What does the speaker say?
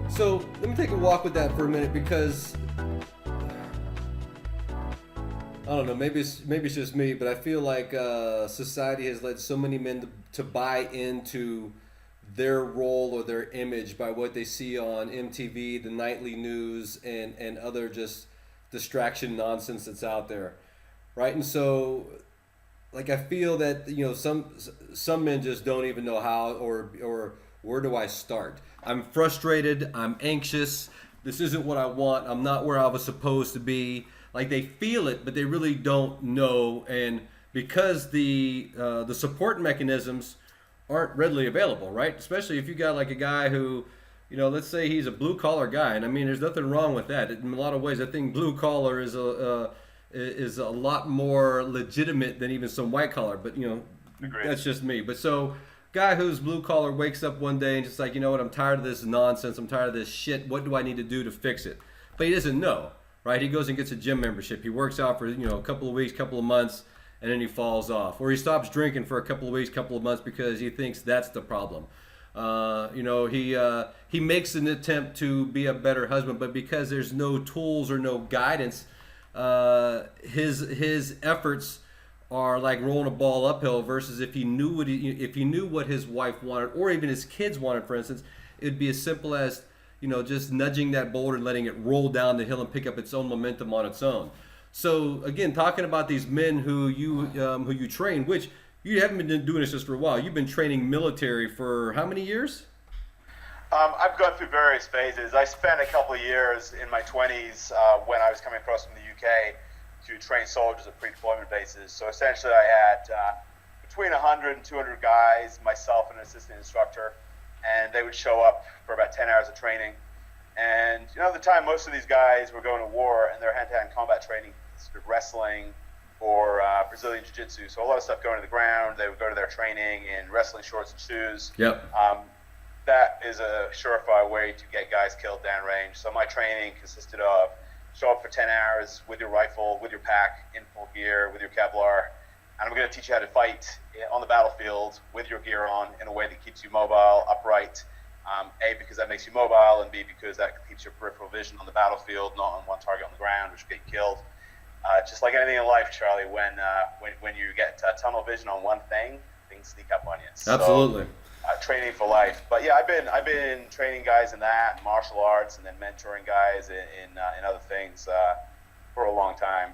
So let me take a walk with that for a minute, because I don't know, maybe it's just me, but I feel like society has led so many men to buy into their role or their image by what they see on MTV, the nightly news, and other just distraction nonsense that's out there, right? And so, like, I feel that, some men just don't even know how, or where do I start? I'm frustrated. I'm anxious. This isn't what I want. I'm not where I was supposed to be. Like, they feel it, but they really don't know. And because the support mechanisms aren't readily available, right? Especially if you got like a guy who, let's say he's a blue collar guy, and I mean, there's nothing wrong with that. In a lot of ways, I think blue collar is a lot more legitimate than even some white collar. But Agreed. that's just me. But so, guy who's blue collar wakes up one day and just like, you know what, I'm tired of this nonsense. I'm tired of this shit. What do I need to do to fix it? But he doesn't know, right? He goes and gets a gym membership. He works out for a couple of weeks, couple of months, and then he falls off. Or he stops drinking for a couple of weeks, couple of months, because he thinks that's the problem. He makes an attempt to be a better husband, but because there's no tools or no guidance, his efforts are like rolling a ball uphill. Versus if he knew what his wife wanted, or even his kids wanted, for instance, it'd be as simple as just nudging that boulder and letting it roll down the hill and pick up its own momentum on its own. So again, talking about these men who you train, which you haven't been doing this just for a while. You've been training military for how many years? I've gone through various phases. I spent a couple of years in my 20s when I was coming across from the UK to train soldiers at pre-deployment bases. So essentially I had between 100 and 200 guys, myself and an assistant instructor, and they would show up for about 10 hours of training. And at the time, most of these guys were going to war, and their hand-to-hand combat training consisted of wrestling or Brazilian jiu-jitsu. So a lot of stuff going to the ground. They would go to their training in wrestling shorts and shoes. Yep. That is a surefire way to get guys killed downrange. So my training consisted of show up for 10 hours with your rifle, with your pack, in full gear, with your Kevlar, and I'm going to teach you how to fight on the battlefield with your gear on in a way that keeps you mobile, upright. A, because that makes you mobile, and B, because that keeps your peripheral vision on the battlefield, not on one target on the ground, which will get you killed. Just like anything in life, Charlie, when you get tunnel vision on one thing, things sneak up on you. Absolutely. So, training for life. But yeah, I've been training guys in that, martial arts, and then mentoring guys in other things for a long time.